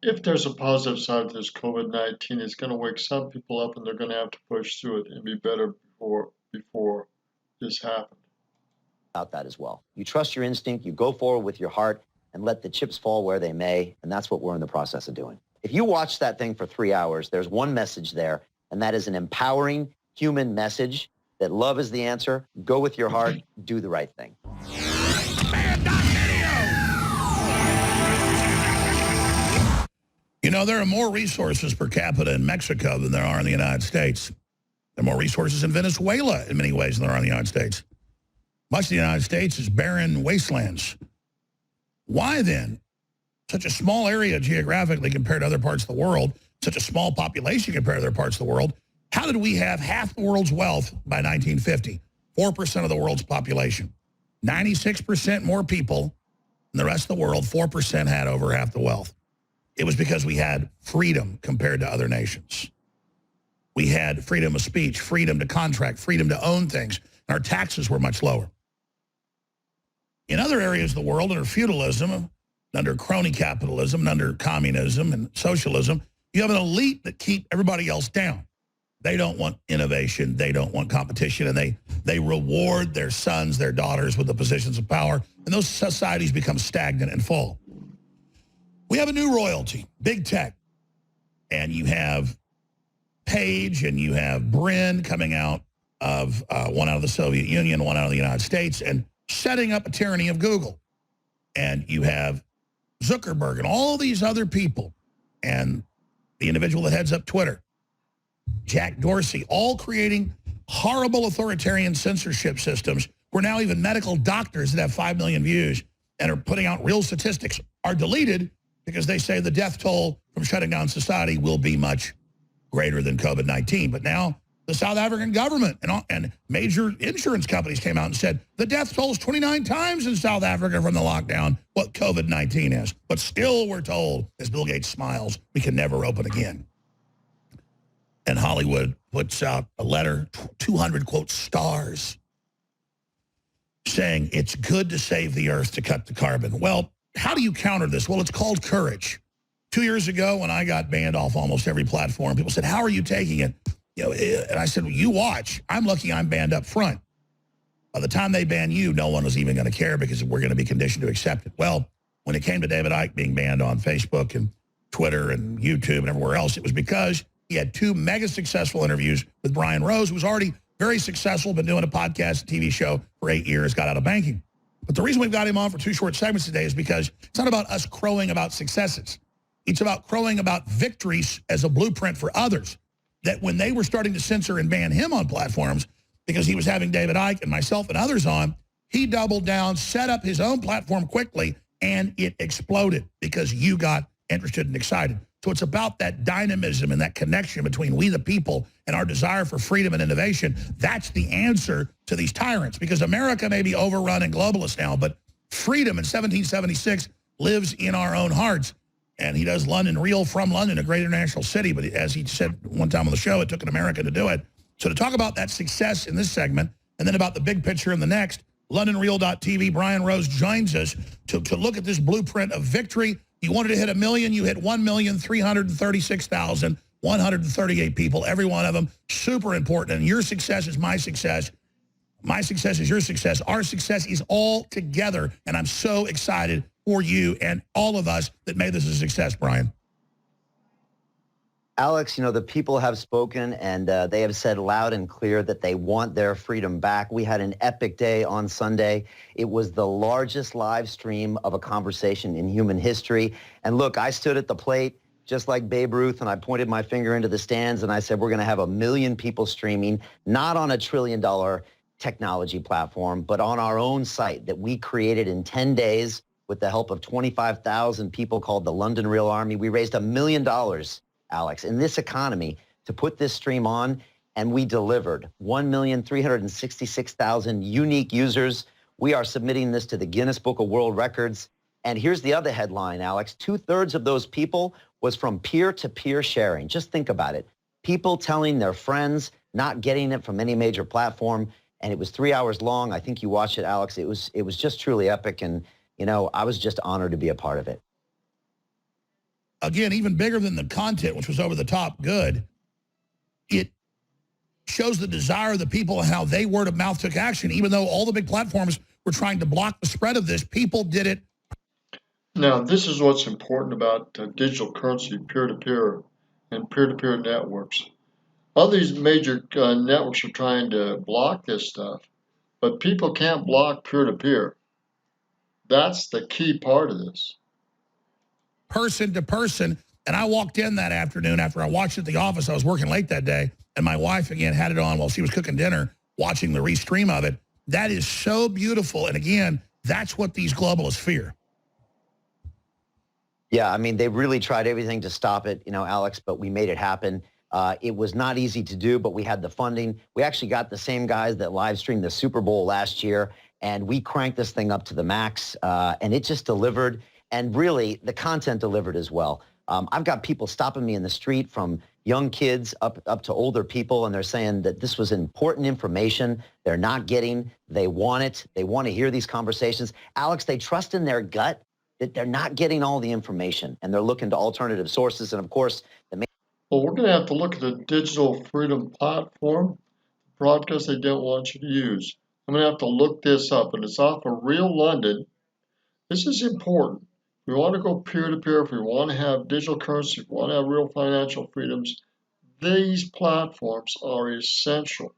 if there's a positive side to this COVID-19, it's going to wake some people up and they're going to have to push through it and be better before this happened. About that as well. You trust your instinct, you go forward with your heart, and let the chips fall where they may, and that's what we're in the process of doing. If you watch that thing for 3 hours, there's one message there, and that is an empowering human message that love is the answer. Go with your heart, do the right thing. You know, there are more resources per capita in Mexico than there are in the United States. There are more resources in Venezuela in many ways than there are in the United States. Much of the United States is barren wastelands. Why then, such a small area geographically compared to other parts of the world, such a small population compared to other parts of the world, how did we have half the world's wealth by 1950? 4% of the world's population. 96% more people than the rest of the world, 4% had over half the wealth. It was because we had freedom compared to other nations. We had freedom of speech, freedom to contract, freedom to own things, and our taxes were much lower. In other areas of the world, under feudalism, under crony capitalism, and under communism and socialism, you have an elite that keep everybody else down. They don't want innovation. They don't want competition. And they reward their sons, their daughters with the positions of power. And those societies become stagnant and fall. We have a new royalty, big tech. And you have Page and you have Brin coming out of one out of the Soviet Union, one out of the United States, and setting up a tyranny of Google. And you have Zuckerberg and all these other people and the individual that heads up Twitter, Jack Dorsey, all creating horrible authoritarian censorship systems where now even medical doctors that have 5 million views and are putting out real statistics are deleted because they say the death toll from shutting down society will be much greater than COVID-19. But now the South African government and major insurance companies came out and said the death toll is 29 times in South Africa from the lockdown what COVID-19 is. But still we're told, as Bill Gates smiles, we can never open again. And Hollywood puts out a letter, 200, quote, stars, saying it's good to save the earth to cut the carbon. Well, how do you counter this? Well, it's called courage. 2 years ago when I got banned off almost every platform, people said, how are you taking it? You know, and I said, well, you watch. I'm lucky I'm banned up front. By the time they ban you, no one was even going to care because we're going to be conditioned to accept it. Well, when it came to David Icke being banned on Facebook and Twitter and YouTube and everywhere else, it was because he had 2 mega successful interviews with Brian Rose, who was already very successful, been doing a podcast, TV show for 8 years, got out of banking. But the reason we've got him on for 2 short segments today is because it's not about us crowing about successes. It's about crowing about victories as a blueprint for others. That when they were starting to censor and ban him on platforms because he was having David Icke and myself and others on, he doubled down, set up his own platform quickly, and it exploded because you got interested and excited. So it's about that dynamism and that connection between we the people and our desire for freedom and innovation. That's the answer to these tyrants, because America may be overrun and globalist now, but freedom in 1776 lives in our own hearts. And he does London Real from London, a great international city. But as he said one time on the show, it took an American to do it. So to talk about that success in this segment and then about the big picture in the next, LondonReal.tv, Brian Rose joins us to look at this blueprint of victory. You wanted to hit 1 million, you hit 1,336,138 people, every one of them super important. And your success is my success. My success is your success. Our success is all together. And I'm so excited for you and all of us that made this a success, Brian. Alex, you know, the people have spoken, and they have said loud and clear that they want their freedom back. We had an epic day on Sunday. It was the largest live stream of a conversation in human history. And look, I stood at the plate just like Babe Ruth, and I pointed my finger into the stands, and I said, we're going to have 1 million people streaming, not on $1 trillion technology platform, but on our own site that we created in 10 days with the help of 25,000 people called the London Real Army. We raised $1 million, Alex, in this economy to put this stream on, and we delivered 1,366,000 unique users. We are submitting this to the Guinness Book of World Records. And here's the other headline, Alex. 2/3 of those people was from peer-to-peer sharing. Just think about it. People telling their friends, not getting it from any major platform. And it was 3 hours long. I think you watched it, Alex. It was just truly epic. And, you know, I was just honored to be a part of it. again, even bigger than the content, which was over the top good, it shows the desire of the people and how they word of mouth took action. Even though all the big platforms were trying to block the spread of this, people did it. Now, this is what's important about digital currency, peer-to-peer, and peer-to-peer networks. All these major networks are trying to block this stuff, but people can't block peer-to-peer. That's the key part of this. Person to person. And I walked in that afternoon after I watched it at the office. I was working late that day, and my wife, again, had it on while she was cooking dinner, watching the restream of it. That is so beautiful. And again, that's what these globalists fear. Yeah, I mean, they really tried everything to stop it, you know, Alex, but we made it happen. It was not easy to do, but we had the funding. We actually got the same guys that live streamed the Super Bowl last year, and we cranked this thing up to the max, and it just delivered. And really, the content delivered as well. I've got people stopping me in the street, from young kids up to older people, and they're saying that this was important information they're not getting. They want it. They want to hear these conversations. Alex, they trust in their gut that they're not getting all the information, and they're looking to alternative sources. And of course, Well, we're going to have to look at the digital freedom platform, broadcast they don't want you to use. I'm going to have to look this up, and it's off of Real London. This is important. If we want to go peer-to-peer, if we want to have digital currency, if we want to have real financial freedoms, these platforms are essential.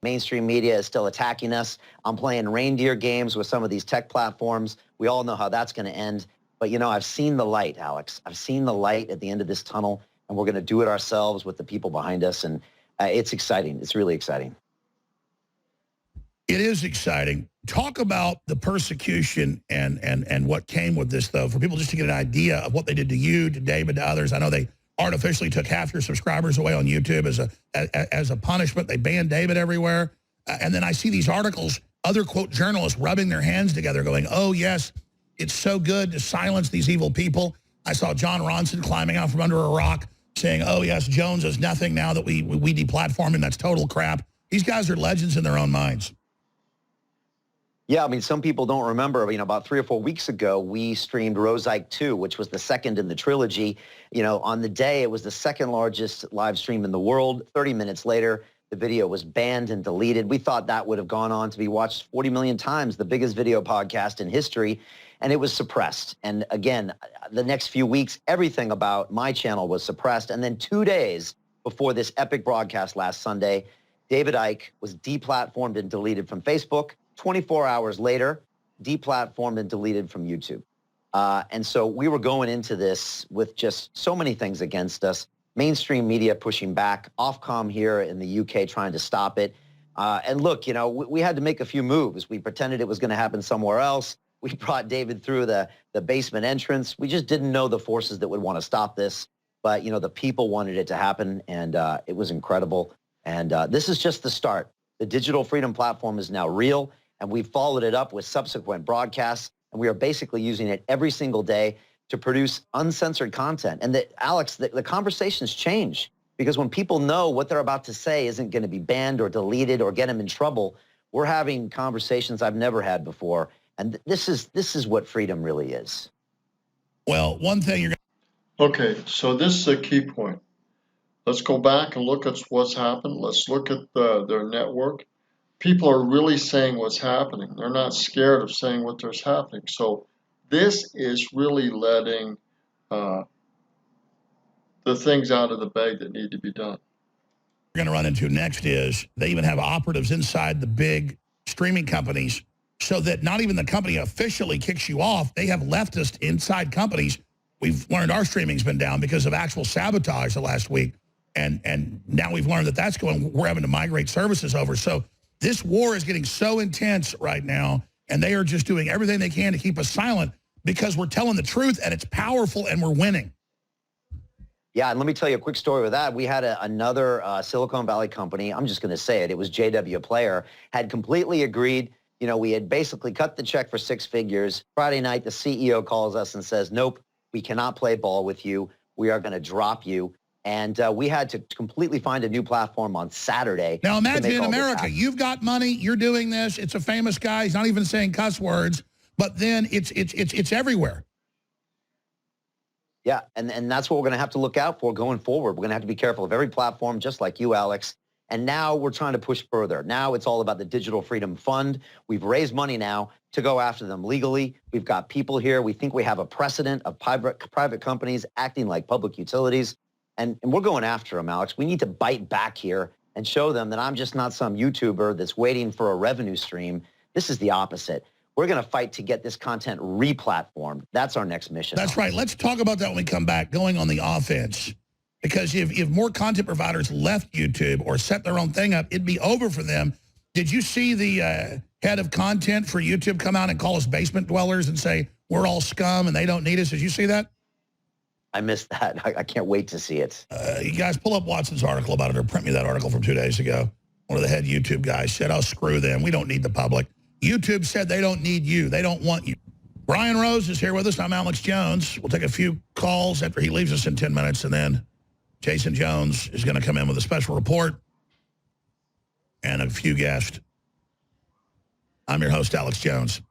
mainstream media is still attacking us. I'm playing reindeer games with some of these tech platforms. We all know how that's going to end. But, you know, I've seen the light, Alex. I've seen the light at the end of this tunnel, and we're going to do it ourselves with the people behind us. And it's exciting. It's really exciting. It is exciting. Talk about the persecution and what came with this, though, for people just to get an idea of what they did to you, to David, to others. I know they artificially took half your subscribers away on YouTube as a punishment. They banned David everywhere. And then I see these articles, other, quote, journalists rubbing their hands together going, oh, yes, it's so good to silence these evil people. I saw John Ronson climbing out from under a rock saying, oh, yes, Jones is nothing now that we deplatformed him. That's total crap. These guys are legends in their own minds. Yeah, I mean, some people don't remember, you know, about 3 or 4 weeks ago, we streamed ICKE 2, which was the second in the trilogy. You know, on the day, it was the second largest live stream in the world. 30 minutes later, the video was banned and deleted. We thought that would have gone on to be watched 40 million times, the biggest video podcast in history, and it was suppressed. And again, the next few weeks, everything about my channel was suppressed. And then 2 days before this epic broadcast last Sunday, David Icke was deplatformed and deleted from Facebook. 24 hours later, deplatformed and deleted from YouTube. And so we were going into this with just so many things against us. Mainstream media pushing back, Ofcom here in the UK trying to stop it. And look, you know, we had to make a few moves. We pretended it was going to happen somewhere else. We brought David through the basement entrance. We just didn't know the forces that would want to stop this. But, you know, the people wanted it to happen, and it was incredible. And this is just the start. The digital freedom platform is now real. And we've followed it up with subsequent broadcasts, and we are basically using it every single day to produce uncensored content. And Alex, the conversations change, because when people know what they're about to say isn't going to be banned or deleted or get them in trouble, we're having conversations I've never had before. And this is what freedom really is. Well, one thing you're Okay, so this is a key point. Let's go back and look at what's happened. Let's look at their network. People are really saying what's happening. They're not scared of saying what there's happening. So this is really letting the things out of the bag that need to be done. going to run into next is they even have operatives inside the big streaming companies, so that not even the company officially kicks you off. They have leftist inside companies. We've learned our streaming's been down because of actual sabotage the last week. And now we've learned that that's going, we're having to migrate services over. So this war is getting so intense right now, and they are just doing everything they can to keep us silent because we're telling the truth, and it's powerful, and we're winning. Yeah, and let me tell you a quick story with that. We had another Silicon Valley company, I'm just going to say it, it was JW Player, had completely agreed. You know, we had basically cut the check for 6 figures. Friday night, the CEO calls us and says, nope, we cannot play ball with you. We are going to drop you. And we had to completely find a new platform on Saturday. Now imagine in America, you've got money, you're doing this. It's a famous guy. He's not even saying cuss words, but then it's everywhere. Yeah, and that's what we're going to have to look out for going forward. We're going to have to be careful of every platform, just like you, Alex. And now we're trying to push further. Now it's all about the Digital Freedom Fund. We've raised money now to go after them legally. We've got people here. We think we have a precedent of private companies acting like public utilities. And we're going after them, Alex. We need to bite back here and show them that I'm just not some YouTuber that's waiting for a revenue stream. This is the opposite. We're going to fight to get this content re-platformed. That's our next mission. That's right. Let's talk about that when we come back, going on the offense. Because if more content providers left YouTube or set their own thing up, it'd be over for them. Did you see the head of content for YouTube come out and call us basement dwellers and say, we're all scum and they don't need us? Did you see that? I missed that. I can't wait to see it. You guys pull up Watson's article about it or print me that article from 2 days ago. One of the head YouTube guys said, oh, screw them. We don't need the public. YouTube said they don't need you. They don't want you. Brian Rose is here with us. I'm Alex Jones. We'll take a few calls after he leaves us in 10 minutes, and then Jason Jones is going to come in with a special report and a few guests. I'm your host, Alex Jones.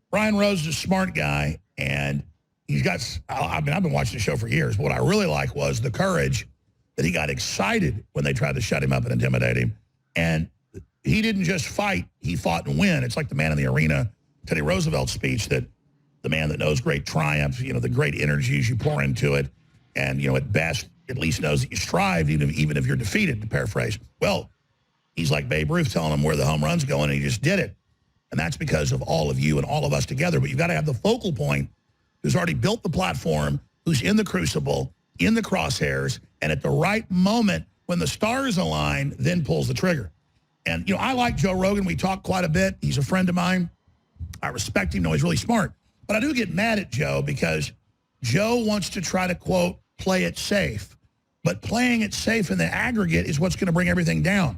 Brian Rose is a smart guy, and he's got, I've been watching the show for years, but what I really like was the courage that he got excited when they tried to shut him up and intimidate him. And he didn't just fight, he fought and win. It's like the man in the arena, Teddy Roosevelt speech, that the man that knows great triumph, the great energies you pour into it, and, at best, at least knows that you strive, even if you're defeated, to paraphrase. Well, he's like Babe Ruth telling him where the home run's going, and he just did it. And that's because of all of you and all of us together. But you've got to have the focal point who's already built the platform, who's in the crucible, in the crosshairs, and at the right moment, when the stars align, then pulls the trigger. And, I like Joe Rogan. We talk quite a bit. He's a friend of mine. I respect him. He's really smart. But I do get mad at Joe because Joe wants to try to, quote, play it safe. But playing it safe in the aggregate is what's going to bring everything down.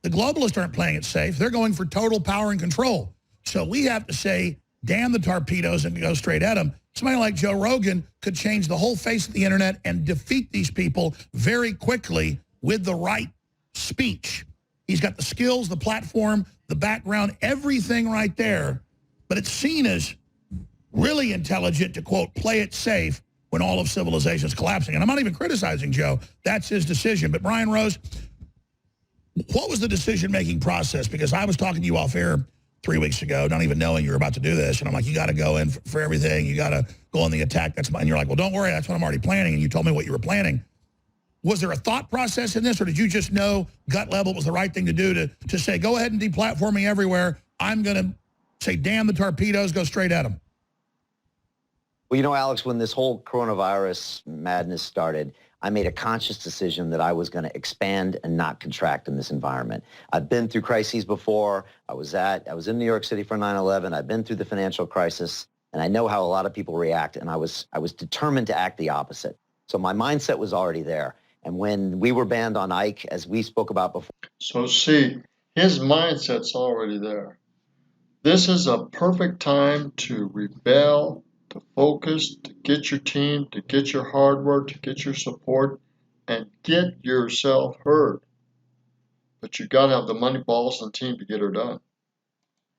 The globalists aren't playing it safe. They're going for total power and control. So we have to say, damn the torpedoes and go straight at them. Somebody like Joe Rogan could change the whole face of the internet and defeat these people very quickly with the right speech. He's got the skills, the platform, the background, everything right there. But it's seen as really intelligent to, quote, play it safe when all of civilization is collapsing. And I'm not even criticizing Joe. That's his decision. But Brian Rose, what was the decision-making process? Because I was talking to you off air 3 weeks ago, not even knowing you were about to do this. And I'm like, you got to go in for everything. You got to go on the attack. That's mine. And you're like, well, don't worry. That's what I'm already planning. And you told me what you were planning. Was there a thought process in this, or did you just know gut level it was the right thing to do to say, go ahead and deplatform me everywhere? I'm going to say, damn the torpedoes, go straight at them. Well, Alex, when this whole coronavirus madness started, I made a conscious decision that I was going to expand and not contract in this environment. I've been through crises before. I was in New York City for 9/11. I've been through the financial crisis, and I know how a lot of people react, and I was determined to act the opposite. So my mindset was already there. And when we were banned on ICKE, as we spoke about before. So see, his mindset's already there. This is a perfect time to rebel, to focus, to get your team, to get your hard work, to get your support, and get yourself heard. But you got to have the money, balls, and team to get her done.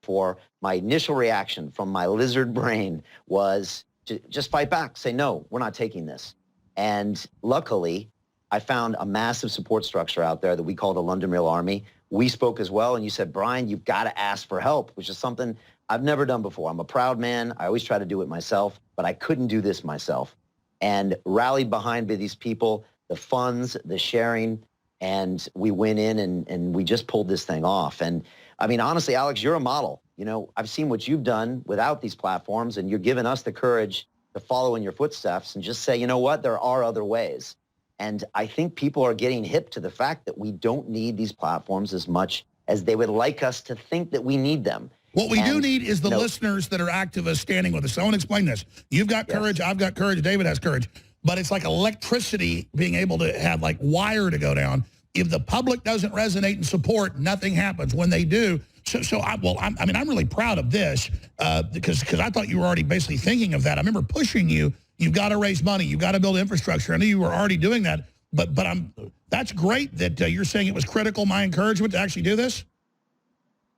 For my initial reaction from my lizard brain was to just fight back, say, no, we're not taking this. And luckily, I found a massive support structure out there that we call the London Real Army. We spoke as well, and you said, Brian, you've got to ask for help, which is something I've never done before. I'm a proud man. I always try to do it myself, but I couldn't do this myself. And rallied behind by these people, the funds, the sharing, and we went in and we just pulled this thing off. And I mean, honestly, Alex, you're a model. I've seen what you've done without these platforms, and you're giving us the courage to follow in your footsteps and just say, you know what, there are other ways. And I think people are getting hip to the fact that we don't need these platforms as much as they would like us to think that we need them. What we do need is the listeners that are activists standing with us. So I want to explain this. You've got courage. I've got courage. David has courage. But it's like electricity being able to have like wire to go down. If the public doesn't resonate and support, nothing happens. When they do, I'm really proud of this because I thought you were already basically thinking of that. I remember pushing you. You've got to raise money. You've got to build infrastructure. I knew you were already doing that. But that's great that you're saying it was critical, my encouragement, to actually do this.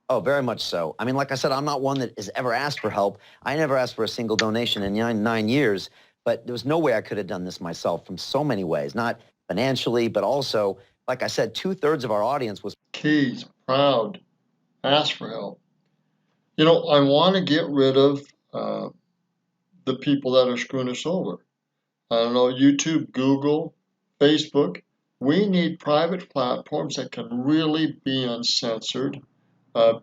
Oh, very much so. I mean, like I said, I'm not one that has ever asked for help. I never asked for a single donation in 9 years. but there was no way I could have done this myself from so many ways, not financially, but also, like I said, 2/3 of our audience was keys, proud, ask for help. You know, I want to get rid of the people that are screwing us over. I don't know, YouTube, Google, Facebook. We need private platforms that can really be uncensored,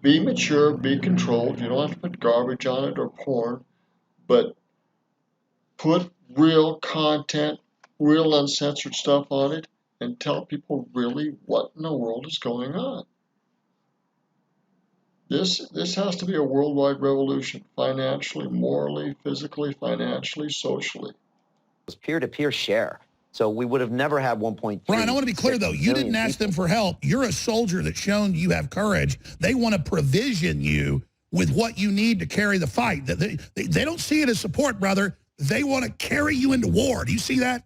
be mature, be controlled. You don't have to put garbage on it or porn, but put real content, real uncensored stuff on it, and tell people really what in the world is going on. This has to be a worldwide revolution, financially, morally, physically, financially, socially. peer-to-peer share. So we would have never had 1.3. Brian, I want to be clear, though. You didn't ask them for help. You're a soldier that's shown you have courage. They want to provision you with what you need to carry the fight. They don't see it as support, brother. They want to carry you into war. Do you see that?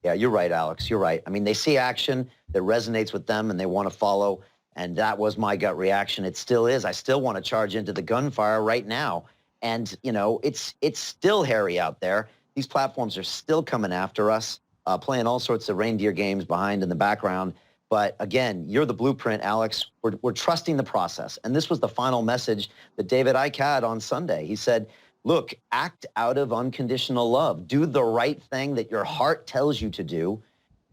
Yeah, you're right, Alex. You're right. I mean, they see action that resonates with them, and they want to follow. And that was my gut reaction. It still is. I still want to charge into the gunfire right now. And, you know, it's still hairy out there. These platforms are still coming after us, playing all sorts of reindeer games behind in the background. But again, you're the blueprint, Alex. We're trusting the process. And this was the final message that David ICKE had on Sunday. He said, look, act out of unconditional love. Do the right thing that your heart tells you to do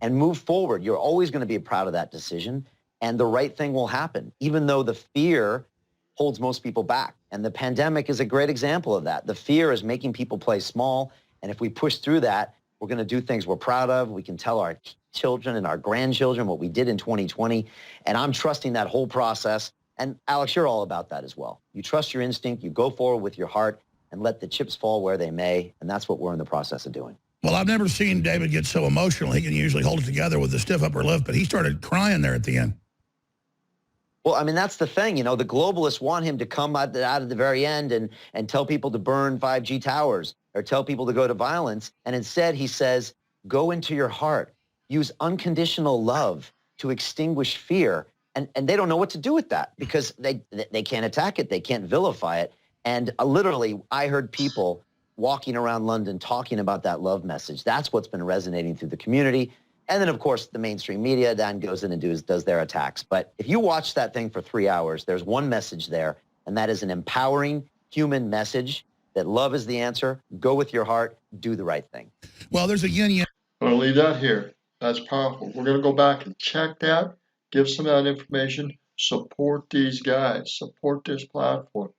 and move forward. You're always going to be proud of that decision, and the right thing will happen, even though the fear holds most people back. And the pandemic is a great example of that. The fear is making people play small. And if we push through that, we're going to do things we're proud of. We can tell our children and our grandchildren what we did in 2020. And I'm trusting that whole process. And Alex, you're all about that as well. You trust your instinct, you go forward with your heart, and let the chips fall where they may. And that's what we're in the process of doing. Well, I've never seen David get so emotional. He can usually hold it together with a stiff upper lip, but he started crying there at the end. Well, I mean, that's the thing. You know, the globalists want him to come out at the very end and tell people to burn 5G towers or tell people to go to violence. And instead, he says, go into your heart. Use unconditional love to extinguish fear. And they don't know what to do with that because they can't attack it. They can't vilify it. And literally, I heard people walking around London talking about that love message. That's what's been resonating through the community. And then, of course, the mainstream media then goes in and does their attacks. But if you watch that thing for 3 hours, there's one message there, and that is an empowering human message that love is the answer. Go with your heart. Do the right thing. Well, there's a yin-yang. I'm going to leave that here. That's powerful. We're going to go back and check that, give some of that information, support these guys, support this platform.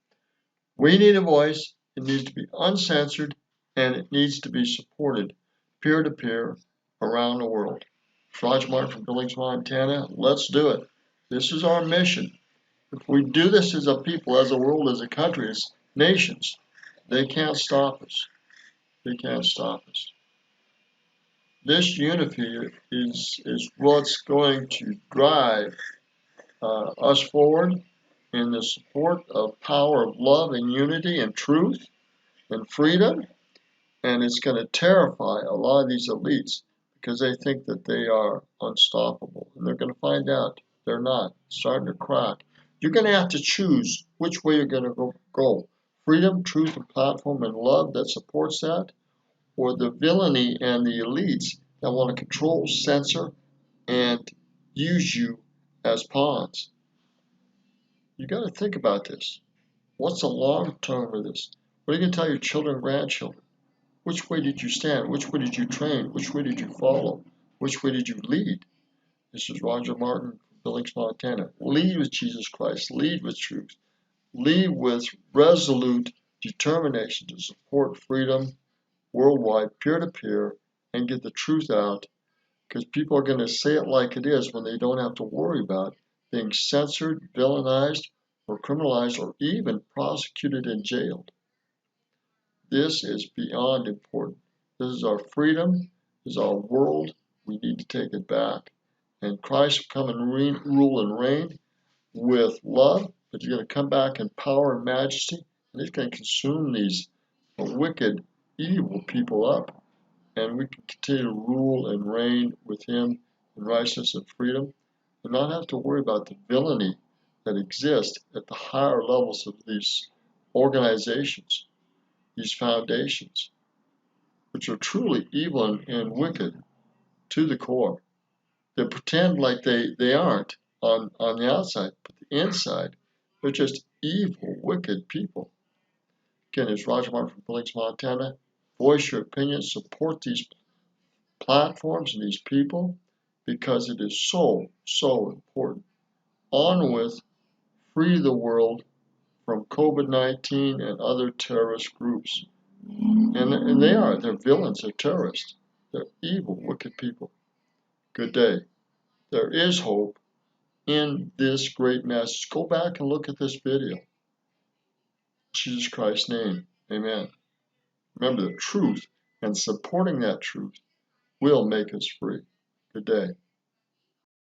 We need a voice. It needs to be uncensored, and it needs to be supported peer-to-peer around the world. Roger Martin from Billings, Montana. Let's do it. This is our mission. If we do this as a people, as a world, as a country, as nations, they can't stop us. They can't stop us. This unity is what's going to drive us forward in the support of power of love and unity and truth and freedom. And it's going to terrify a lot of these elites because they think that they are unstoppable. And they're going to find out they're not. It's starting to crack. You're going to have to choose which way you're going to go. Freedom, truth, and platform and love that supports that, or the villainy and the elites that want to control, censor, and use you as pawns. You got to think about this. What's the long term of this? What are you going to tell your children and grandchildren? Which way did you stand? Which way did you train? Which way did you follow? Which way did you lead? This is Roger Martin from Billings, Montana. Lead with Jesus Christ. Lead with truth. Lead with resolute determination to support freedom worldwide, peer-to-peer, and get the truth out, because people are going to say it like it is when they don't have to worry about being censored, villainized, or criminalized, or even prosecuted and jailed. This is beyond important. This is our freedom. This is our world. We need to take it back. And Christ will come and rule and reign with love, but he's going to come back in power and majesty, and he's going to consume these wicked, evil people up. And we can continue to rule and reign with him in righteousness and freedom and not have to worry about the villainy that exists at the higher levels of these organizations, these foundations. which are truly evil and wicked to the core. They pretend like they aren't on the outside, but the inside, they're just evil, wicked people. Again, it's Roger Martin from Billings, Montana. Voice your opinion, support these platforms and these people because it is so, so important. On with free the world from COVID-19 and other terrorist groups. And they're villains, they're terrorists. They're evil, wicked people. Good day. There is hope in this great message. Go back and look at this video. In Jesus Christ's name, amen. Remember, the truth and supporting that truth will make us free. Good day.